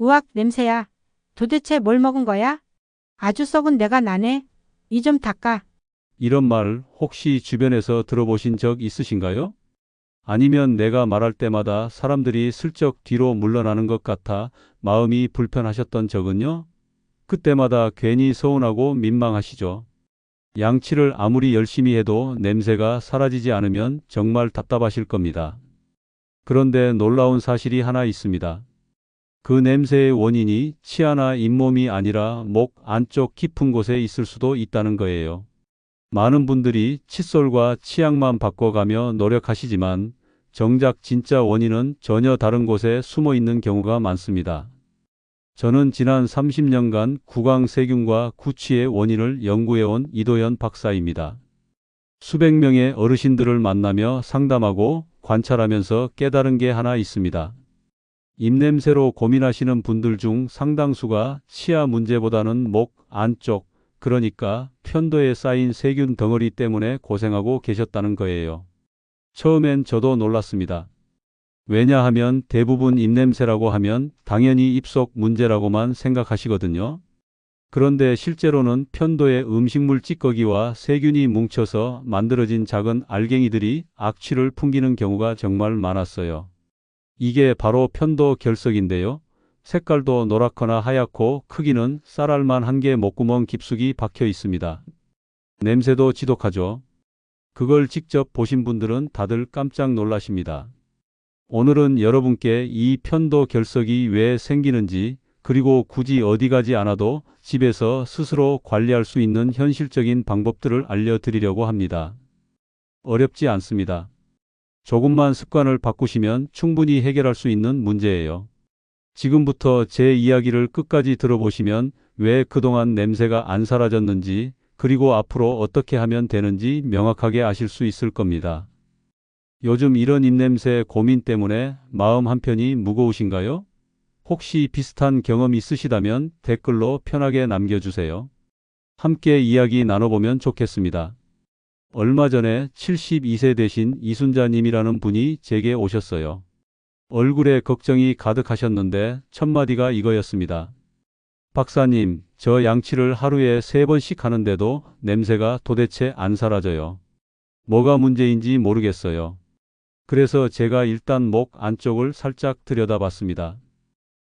으악, 냄새야. 도대체 뭘 먹은 거야? 아주 썩은 내가 나네. 이 좀 닦아. 이런 말 혹시 주변에서 들어보신 적 있으신가요? 아니면 내가 말할 때마다 사람들이 슬쩍 뒤로 물러나는 것 같아 마음이 불편하셨던 적은요? 그때마다 괜히 서운하고 민망하시죠. 양치를 아무리 열심히 해도 냄새가 사라지지 않으면 정말 답답하실 겁니다. 그런데 놀라운 사실이 하나 있습니다. 그 냄새의 원인이 치아나 잇몸이 아니라 목 안쪽 깊은 곳에 있을 수도 있다는 거예요. 많은 분들이 칫솔과 치약만 바꿔가며 노력하시지만 정작 진짜 원인은 전혀 다른 곳에 숨어 있는 경우가 많습니다. 저는 지난 30년간 구강세균과 구취의 원인을 연구해온 이도현 박사입니다. 수백 명의 어르신들을 만나며 상담하고 관찰하면서 깨달은 게 하나 있습니다. 입냄새로 고민하시는 분들 중 상당수가 치아 문제보다는 목 안쪽, 그러니까 편도에 쌓인 세균 덩어리 때문에 고생하고 계셨다는 거예요. 처음엔 저도 놀랐습니다. 왜냐하면 대부분 입냄새라고 하면 당연히 입속 문제라고만 생각하시거든요. 그런데 실제로는 편도에 음식물 찌꺼기와 세균이 뭉쳐서 만들어진 작은 알갱이들이 악취를 풍기는 경우가 정말 많았어요. 이게 바로 편도 결석인데요. 색깔도 노랗거나 하얗고 크기는 쌀알만 한 개 목구멍 깊숙이 박혀 있습니다. 냄새도 지독하죠. 그걸 직접 보신 분들은 다들 깜짝 놀라십니다. 오늘은 여러분께 이 편도 결석이 왜 생기는지, 그리고 굳이 어디 가지 않아도 집에서 스스로 관리할 수 있는 현실적인 방법들을 알려드리려고 합니다. 어렵지 않습니다. 조금만 습관을 바꾸시면 충분히 해결할 수 있는 문제예요. 지금부터 제 이야기를 끝까지 들어보시면 왜 그동안 냄새가 안 사라졌는지, 그리고 앞으로 어떻게 하면 되는지 명확하게 아실 수 있을 겁니다. 요즘 이런 입냄새 고민 때문에 마음 한편이 무거우신가요? 혹시 비슷한 경험 있으시다면 댓글로 편하게 남겨주세요. 함께 이야기 나눠보면 좋겠습니다. 얼마 전에 72세 되신 이순자님이라는 분이 제게 오셨어요. 얼굴에 걱정이 가득하셨는데 첫 마디가 이거였습니다. 박사님, 저 양치를 하루에 3번씩 하는데도 냄새가 도대체 안 사라져요. 뭐가 문제인지 모르겠어요. 그래서 제가 일단 목 안쪽을 살짝 들여다봤습니다.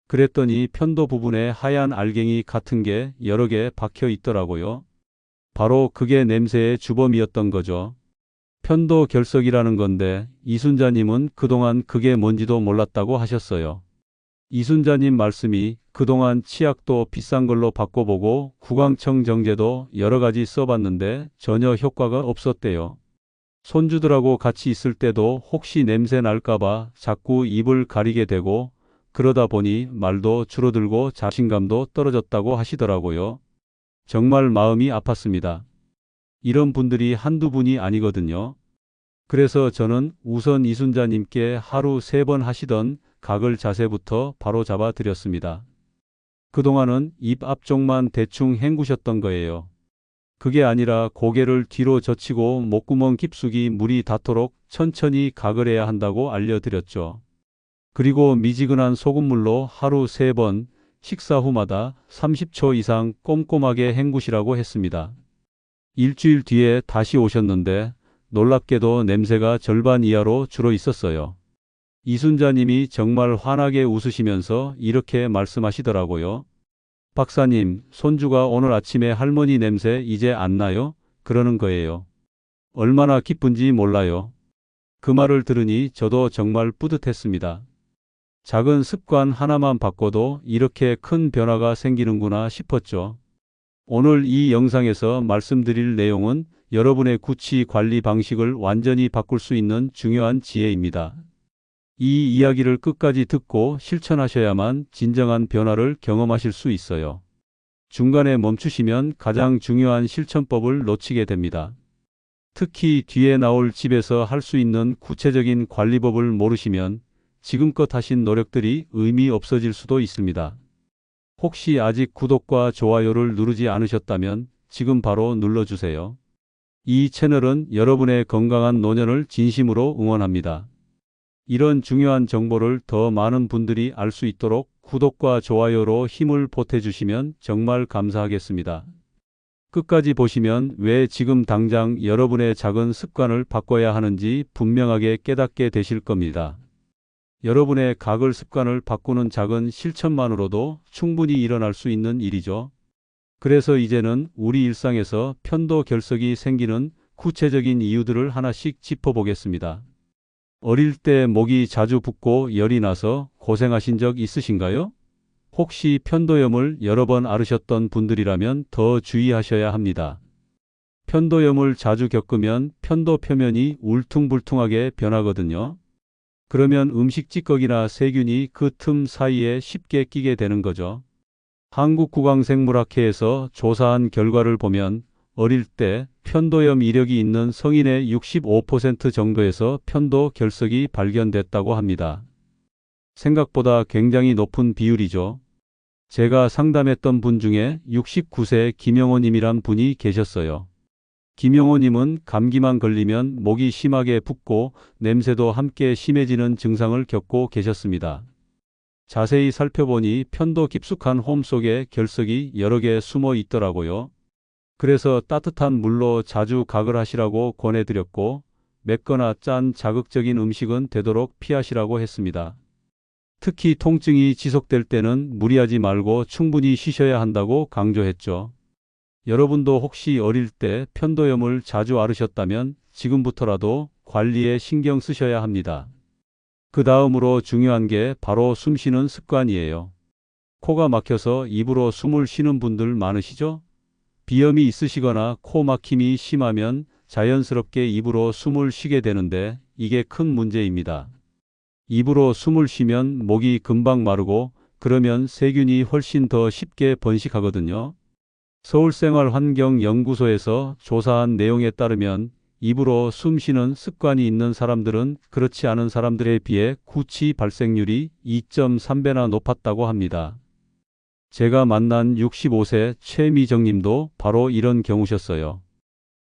그랬더니 편도 부분에 하얀 알갱이 같은 게 여러 개 박혀 있더라고요. 바로 그게 냄새의 주범이었던 거죠. 편도 결석이라는 건데 이순자님은 그동안 그게 뭔지도 몰랐다고 하셨어요. 이순자님 말씀이 그동안 치약도 비싼 걸로 바꿔보고 구강청 정제도 여러 가지 써봤는데 전혀 효과가 없었대요. 손주들하고 같이 있을 때도 혹시 냄새 날까봐 자꾸 입을 가리게 되고 그러다 보니 말도 줄어들고 자신감도 떨어졌다고 하시더라고요. 정말 마음이 아팠습니다. 이런 분들이 한두 분이 아니거든요. 그래서 저는 우선 이순자님께 하루 3번 하시던 가글 자세부터 바로 잡아 드렸습니다. 그동안은 입 앞쪽만 대충 헹구셨던 거예요. 그게 아니라 고개를 뒤로 젖히고 목구멍 깊숙이 물이 닿도록 천천히 가글해야 한다고 알려드렸죠. 그리고 미지근한 소금물로 하루 3번, 식사 후마다 30초 이상 꼼꼼하게 헹구시라고 했습니다. 일주일 뒤에 다시 오셨는데 놀랍게도 냄새가 절반 이하로 줄어 있었어요. 이순자님이 정말 환하게 웃으시면서 이렇게 말씀하시더라고요. 박사님, 손주가 오늘 아침에 할머니 냄새 이제 안 나요? 그러는 거예요. 얼마나 기쁜지 몰라요. 그 말을 들으니 저도 정말 뿌듯했습니다. 작은 습관 하나만 바꿔도 이렇게 큰 변화가 생기는구나 싶었죠. 오늘 이 영상에서 말씀드릴 내용은 여러분의 구취 관리 방식을 완전히 바꿀 수 있는 중요한 지혜입니다. 이 이야기를 끝까지 듣고 실천하셔야만 진정한 변화를 경험하실 수 있어요. 중간에 멈추시면 가장 중요한 실천법을 놓치게 됩니다. 특히 뒤에 나올 집에서 할 수 있는 구체적인 관리법을 모르시면 지금껏 하신 노력들이 의미 없어질 수도 있습니다. 혹시 아직 구독과 좋아요를 누르지 않으셨다면 지금 바로 눌러주세요. 이 채널은 여러분의 건강한 노년을 진심으로 응원합니다. 이런 중요한 정보를 더 많은 분들이 알 수 있도록 구독과 좋아요로 힘을 보태주시면 정말 감사하겠습니다. 끝까지 보시면 왜 지금 당장 여러분의 작은 습관을 바꿔야 하는지 분명하게 깨닫게 되실 겁니다. 여러분의 가글 습관을 바꾸는 작은 실천만으로도 충분히 일어날 수 있는 일이죠. 그래서 이제는 우리 일상에서 편도 결석이 생기는 구체적인 이유들을 하나씩 짚어보겠습니다. 어릴 때 목이 자주 붓고 열이 나서 고생하신 적 있으신가요? 혹시 편도염을 여러 번 앓으셨던 분들이라면 더 주의하셔야 합니다. 편도염을 자주 겪으면 편도 표면이 울퉁불퉁하게 변하거든요. 그러면 음식 찌꺼기나 세균이 그 틈 사이에 쉽게 끼게 되는 거죠. 한국구강생물학회에서 조사한 결과를 보면 어릴 때 편도염 이력이 있는 성인의 65% 정도에서 편도 결석이 발견됐다고 합니다. 생각보다 굉장히 높은 비율이죠. 제가 상담했던 분 중에 69세 김영호님이란 분이 계셨어요. 김영호님은 감기만 걸리면 목이 심하게 붓고 냄새도 함께 심해지는 증상을 겪고 계셨습니다. 자세히 살펴보니 편도 깊숙한 홈 속에 결석이 여러 개 숨어 있더라고요. 그래서 따뜻한 물로 자주 가글하시라고 권해드렸고 맵거나 짠 자극적인 음식은 되도록 피하시라고 했습니다. 특히 통증이 지속될 때는 무리하지 말고 충분히 쉬셔야 한다고 강조했죠. 여러분도 혹시 어릴 때 편도염을 자주 앓으셨다면 지금부터라도 관리에 신경 쓰셔야 합니다. 그 다음으로 중요한 게 바로 숨 쉬는 습관이에요. 코가 막혀서 입으로 숨을 쉬는 분들 많으시죠? 비염이 있으시거나 코 막힘이 심하면 자연스럽게 입으로 숨을 쉬게 되는데 이게 큰 문제입니다. 입으로 숨을 쉬면 목이 금방 마르고 그러면 세균이 훨씬 더 쉽게 번식하거든요. 서울생활환경연구소에서 조사한 내용에 따르면 입으로 숨 쉬는 습관이 있는 사람들은 그렇지 않은 사람들에 비해 구취 발생률이 2.3배나 높았다고 합니다. 제가 만난 65세 최미정 님도 바로 이런 경우셨어요.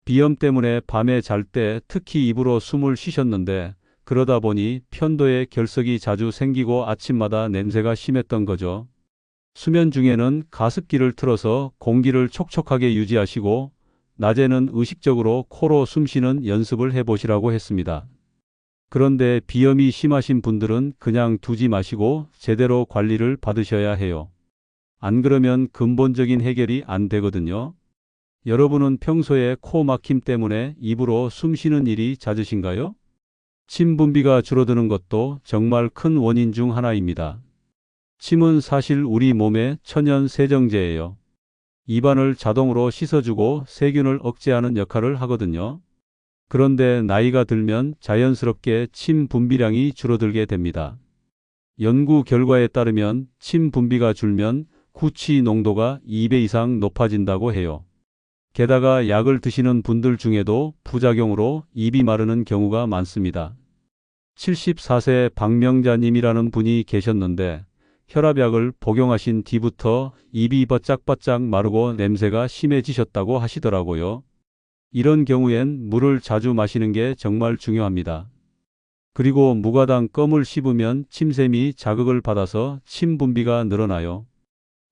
비염 때문에 밤에 잘 때 특히 입으로 숨을 쉬셨는데 그러다 보니 편도에 결석이 자주 생기고 아침마다 냄새가 심했던 거죠. 수면 중에는 가습기를 틀어서 공기를 촉촉하게 유지하시고 낮에는 의식적으로 코로 숨쉬는 연습을 해보시라고 했습니다. 그런데 비염이 심하신 분들은 그냥 두지 마시고 제대로 관리를 받으셔야 해요. 안 그러면 근본적인 해결이 안 되거든요. 여러분은 평소에 코 막힘 때문에 입으로 숨 쉬는 일이 잦으신가요? 침 분비가 줄어드는 것도 정말 큰 원인 중 하나입니다. 침은 사실 우리 몸의 천연 세정제예요. 입안을 자동으로 씻어주고 세균을 억제하는 역할을 하거든요. 그런데 나이가 들면 자연스럽게 침 분비량이 줄어들게 됩니다. 연구 결과에 따르면 침 분비가 줄면 구취 농도가 2배 이상 높아진다고 해요. 게다가 약을 드시는 분들 중에도 부작용으로 입이 마르는 경우가 많습니다. 74세 박명자님이라는 분이 계셨는데 혈압약을 복용하신 뒤부터 입이 바짝바짝 마르고 냄새가 심해지셨다고 하시더라고요. 이런 경우엔 물을 자주 마시는 게 정말 중요합니다. 그리고 무가당 껌을 씹으면 침샘이 자극을 받아서 침 분비가 늘어나요.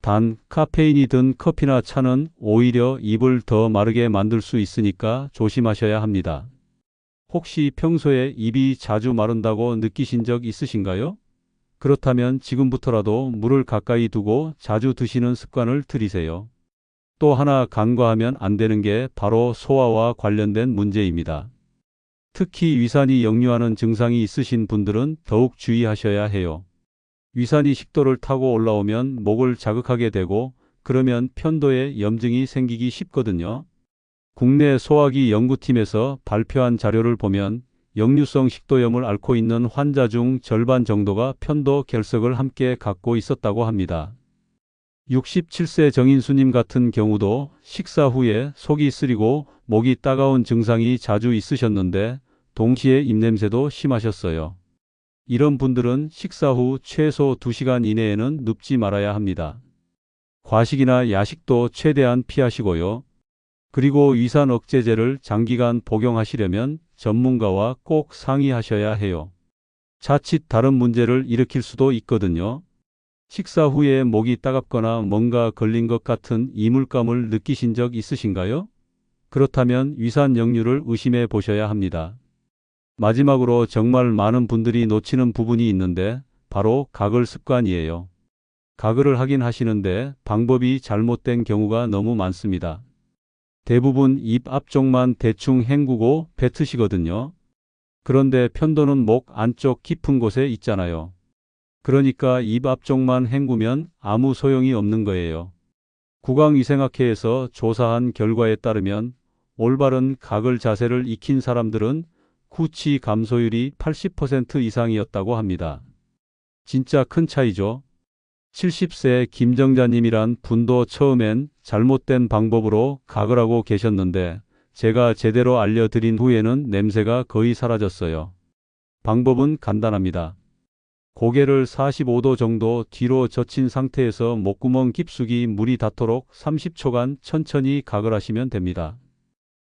단, 카페인이 든 커피나 차는 오히려 입을 더 마르게 만들 수 있으니까 조심하셔야 합니다. 혹시 평소에 입이 자주 마른다고 느끼신 적 있으신가요? 그렇다면 지금부터라도 물을 가까이 두고 자주 드시는 습관을 들이세요. 또 하나 간과하면 안 되는 게 바로 소화와 관련된 문제입니다. 특히 위산이 역류하는 증상이 있으신 분들은 더욱 주의하셔야 해요. 위산이 식도를 타고 올라오면 목을 자극하게 되고 그러면 편도에 염증이 생기기 쉽거든요. 국내 소화기 연구팀에서 발표한 자료를 보면 역류성 식도염을 앓고 있는 환자 중 절반 정도가 편도 결석을 함께 갖고 있었다고 합니다. 67세 정인수님 같은 경우도 식사 후에 속이 쓰리고 목이 따가운 증상이 자주 있으셨는데 동시에 입냄새도 심하셨어요. 이런 분들은 식사 후 최소 2시간 이내에는 눕지 말아야 합니다. 과식이나 야식도 최대한 피하시고요. 그리고 위산 억제제를 장기간 복용하시려면 전문가와 꼭 상의하셔야 해요. 자칫 다른 문제를 일으킬 수도 있거든요. 식사 후에 목이 따갑거나 뭔가 걸린 것 같은 이물감을 느끼신 적 있으신가요? 그렇다면 위산 역류를 의심해 보셔야 합니다. 마지막으로 정말 많은 분들이 놓치는 부분이 있는데 바로 가글 습관이에요. 가글을 하긴 하시는데 방법이 잘못된 경우가 너무 많습니다. 대부분 입 앞쪽만 대충 헹구고 뱉으시거든요. 그런데 편도는 목 안쪽 깊은 곳에 있잖아요. 그러니까 입 앞쪽만 헹구면 아무 소용이 없는 거예요. 구강위생학회에서 조사한 결과에 따르면 올바른 가글 자세를 익힌 사람들은 구취 감소율이 80% 이상이었다고 합니다. 진짜 큰 차이죠. 70세 김정자님이란 분도 처음엔 잘못된 방법으로 가글하고 계셨는데 제가 제대로 알려드린 후에는 냄새가 거의 사라졌어요. 방법은 간단합니다. 고개를 45도 정도 뒤로 젖힌 상태에서 목구멍 깊숙이 물이 닿도록 30초간 천천히 가글하시면 됩니다.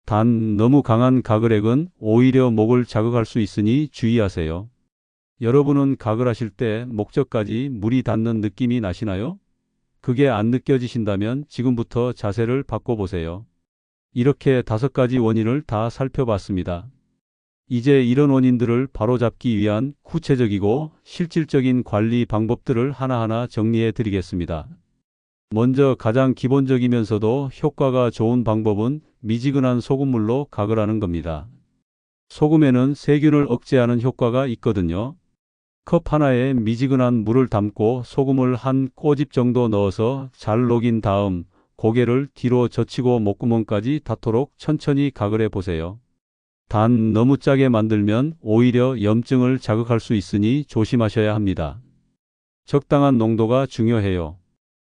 단 너무 강한 가글액은 오히려 목을 자극할 수 있으니 주의하세요. 여러분은 가글하실 때 목젖까지 물이 닿는 느낌이 나시나요? 그게 안 느껴지신다면 지금부터 자세를 바꿔보세요. 이렇게 5가지 원인을 다 살펴봤습니다. 이제 이런 원인들을 바로잡기 위한 구체적이고 실질적인 관리 방법들을 하나하나 정리해 드리겠습니다. 먼저 가장 기본적이면서도 효과가 좋은 방법은 미지근한 소금물로 가글하는 겁니다. 소금에는 세균을 억제하는 효과가 있거든요. 컵 하나에 미지근한 물을 담고 소금을 한 꼬집 정도 넣어서 잘 녹인 다음 고개를 뒤로 젖히고 목구멍까지 닿도록 천천히 가글해 보세요. 단 너무 짜게 만들면 오히려 염증을 자극할 수 있으니 조심하셔야 합니다. 적당한 농도가 중요해요.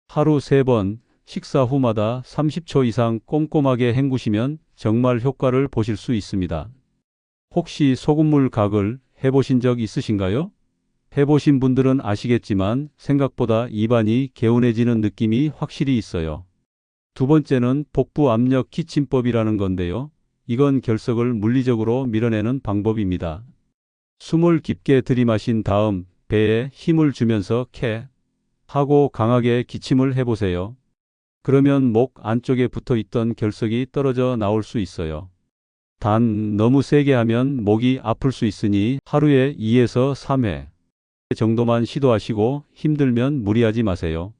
하루 3번, 식사 후마다 30초 이상 꼼꼼하게 헹구시면 정말 효과를 보실 수 있습니다. 혹시 소금물 가글 해보신 적 있으신가요? 해보신 분들은 아시겠지만 생각보다 입안이 개운해지는 느낌이 확실히 있어요. 두 번째는 복부 압력 기침법이라는 건데요. 이건 결석을 물리적으로 밀어내는 방법입니다. 숨을 깊게 들이마신 다음 배에 힘을 주면서 캐 하고 강하게 기침을 해보세요. 그러면 목 안쪽에 붙어 있던 결석이 떨어져 나올 수 있어요. 단 너무 세게 하면 목이 아플 수 있으니 하루에 2에서 3회 정도만 시도하시고 힘들면 무리하지 마세요.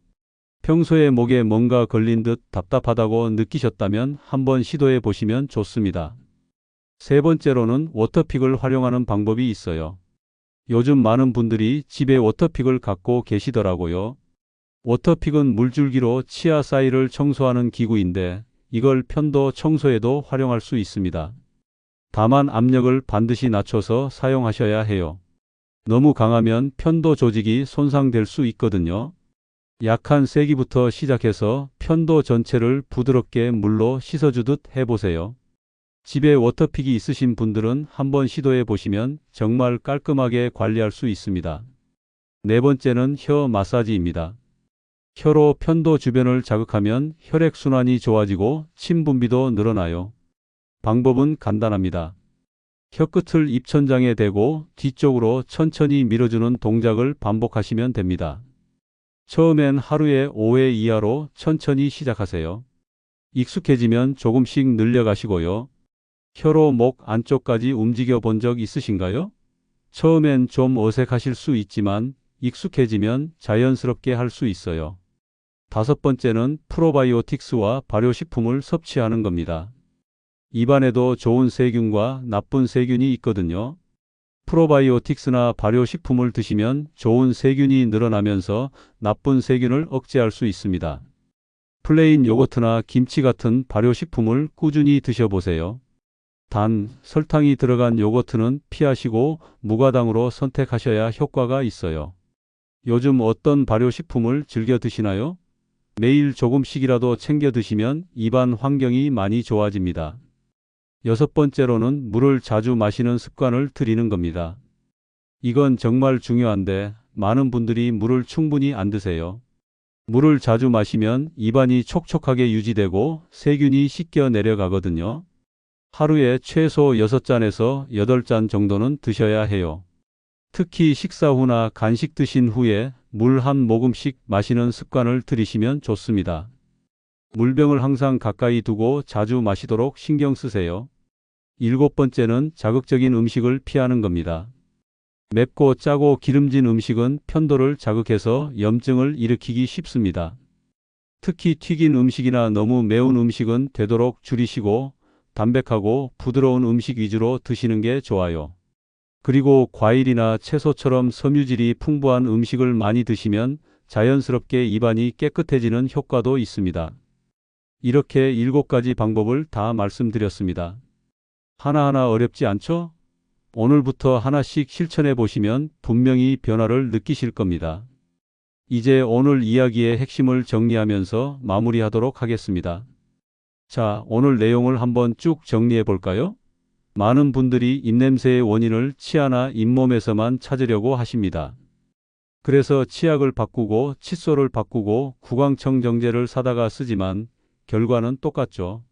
평소에 목에 뭔가 걸린 듯 답답하다고 느끼셨다면 한번 시도해 보시면 좋습니다. 세 번째로는 워터픽을 활용하는 방법이 있어요. 요즘 많은 분들이 집에 워터픽을 갖고 계시더라고요. 워터픽은 물줄기로 치아 사이를 청소하는 기구인데 이걸 편도 청소에도 활용할 수 있습니다. 다만 압력을 반드시 낮춰서 사용하셔야 해요. 너무 강하면 편도 조직이 손상될 수 있거든요. 약한 세기부터 시작해서 편도 전체를 부드럽게 물로 씻어주듯 해보세요. 집에 워터픽이 있으신 분들은 한번 시도해 보시면 정말 깔끔하게 관리할 수 있습니다. 네 번째는 혀 마사지입니다. 혀로 편도 주변을 자극하면 혈액순환이 좋아지고 침 분비도 늘어나요. 방법은 간단합니다. 혀끝을 입천장에 대고 뒤쪽으로 천천히 밀어주는 동작을 반복하시면 됩니다. 처음엔 하루에 5회 이하로 천천히 시작하세요. 익숙해지면 조금씩 늘려가시고요. 혀로 목 안쪽까지 움직여 본 적 있으신가요? 처음엔 좀 어색하실 수 있지만 익숙해지면 자연스럽게 할 수 있어요. 5번째는 프로바이오틱스와 발효식품을 섭취하는 겁니다. 입안에도 좋은 세균과 나쁜 세균이 있거든요. 프로바이오틱스나 발효식품을 드시면 좋은 세균이 늘어나면서 나쁜 세균을 억제할 수 있습니다. 플레인 요거트나 김치 같은 발효식품을 꾸준히 드셔보세요. 단, 설탕이 들어간 요거트는 피하시고 무가당으로 선택하셔야 효과가 있어요. 요즘 어떤 발효식품을 즐겨 드시나요? 매일 조금씩이라도 챙겨 드시면 입안 환경이 많이 좋아집니다. 6번째로는 물을 자주 마시는 습관을 들이는 겁니다. 이건 정말 중요한데 많은 분들이 물을 충분히 안 드세요. 물을 자주 마시면 입안이 촉촉하게 유지되고 세균이 씻겨 내려가거든요. 하루에 최소 6잔에서 8잔 정도는 드셔야 해요. 특히 식사 후나 간식 드신 후에 물 한 모금씩 마시는 습관을 들이시면 좋습니다. 물병을 항상 가까이 두고 자주 마시도록 신경 쓰세요. 7번째는 자극적인 음식을 피하는 겁니다. 맵고 짜고 기름진 음식은 편도를 자극해서 염증을 일으키기 쉽습니다. 특히 튀긴 음식이나 너무 매운 음식은 되도록 줄이시고 담백하고 부드러운 음식 위주로 드시는 게 좋아요. 그리고 과일이나 채소처럼 섬유질이 풍부한 음식을 많이 드시면 자연스럽게 입안이 깨끗해지는 효과도 있습니다. 이렇게 7가지 방법을 다 말씀드렸습니다. 하나하나 어렵지 않죠? 오늘부터 하나씩 실천해 보시면 분명히 변화를 느끼실 겁니다. 이제 오늘 이야기의 핵심을 정리하면서 마무리하도록 하겠습니다. 자, 오늘 내용을 한번 쭉 정리해 볼까요? 많은 분들이 입냄새의 원인을 치아나 잇몸에서만 찾으려고 하십니다. 그래서 치약을 바꾸고 칫솔을 바꾸고 구강청정제를 사다가 쓰지만 결과는 똑같죠.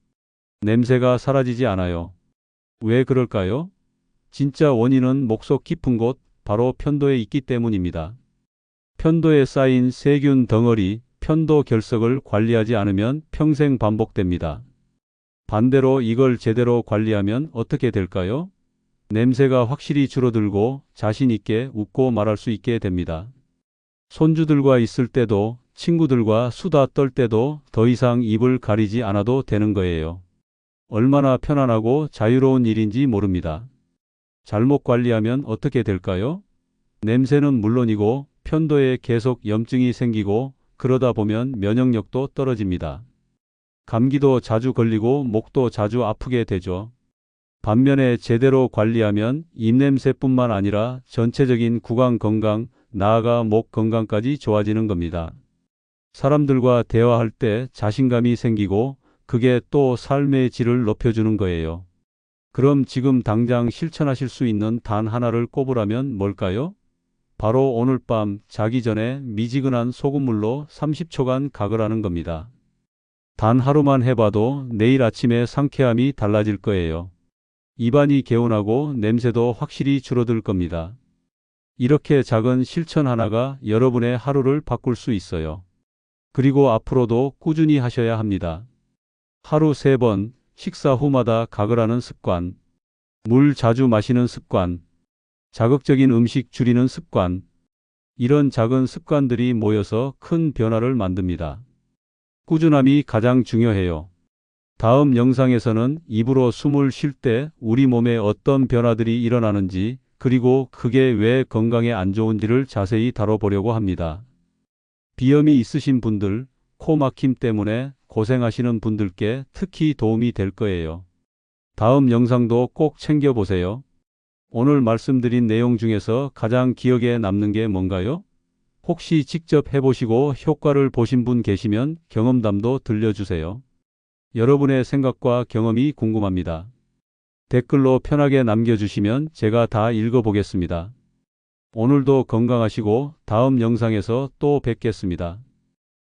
냄새가 사라지지 않아요. 왜 그럴까요? 진짜 원인은 목속 깊은 곳, 바로 편도에 있기 때문입니다. 편도에 쌓인 세균 덩어리, 편도 결석을 관리하지 않으면 평생 반복됩니다. 반대로 이걸 제대로 관리하면 어떻게 될까요? 냄새가 확실히 줄어들고 자신 있게 웃고 말할 수 있게 됩니다. 손주들과 있을 때도 친구들과 수다 떨 때도 더 이상 입을 가리지 않아도 되는 거예요. 얼마나 편안하고 자유로운 일인지 모릅니다. 잘못 관리하면 어떻게 될까요? 냄새는 물론이고 편도에 계속 염증이 생기고 그러다 보면 면역력도 떨어집니다. 감기도 자주 걸리고 목도 자주 아프게 되죠. 반면에 제대로 관리하면 입냄새뿐만 아니라 전체적인 구강 건강, 나아가 목 건강까지 좋아지는 겁니다. 사람들과 대화할 때 자신감이 생기고 그게 또 삶의 질을 높여주는 거예요. 그럼 지금 당장 실천하실 수 있는 단 하나를 꼽으라면 뭘까요? 바로 오늘 밤 자기 전에 미지근한 소금물로 30초간 가글하는 겁니다. 단 하루만 해봐도 내일 아침에 상쾌함이 달라질 거예요. 입안이 개운하고 냄새도 확실히 줄어들 겁니다. 이렇게 작은 실천 하나가 여러분의 하루를 바꿀 수 있어요. 그리고 앞으로도 꾸준히 하셔야 합니다. 하루 3번, 식사 후마다 가글하는 습관, 물 자주 마시는 습관, 자극적인 음식 줄이는 습관, 이런 작은 습관들이 모여서 큰 변화를 만듭니다. 꾸준함이 가장 중요해요. 다음 영상에서는 입으로 숨을 쉴 때 우리 몸에 어떤 변화들이 일어나는지 그리고 그게 왜 건강에 안 좋은지를 자세히 다뤄보려고 합니다. 비염이 있으신 분들, 코 막힘 때문에 고생하시는 분들께 특히 도움이 될 거예요. 다음 영상도 꼭 챙겨보세요. 오늘 말씀드린 내용 중에서 가장 기억에 남는 게 뭔가요? 혹시 직접 해보시고 효과를 보신 분 계시면 경험담도 들려주세요. 여러분의 생각과 경험이 궁금합니다. 댓글로 편하게 남겨주시면 제가 다 읽어보겠습니다. 오늘도 건강하시고 다음 영상에서 또 뵙겠습니다.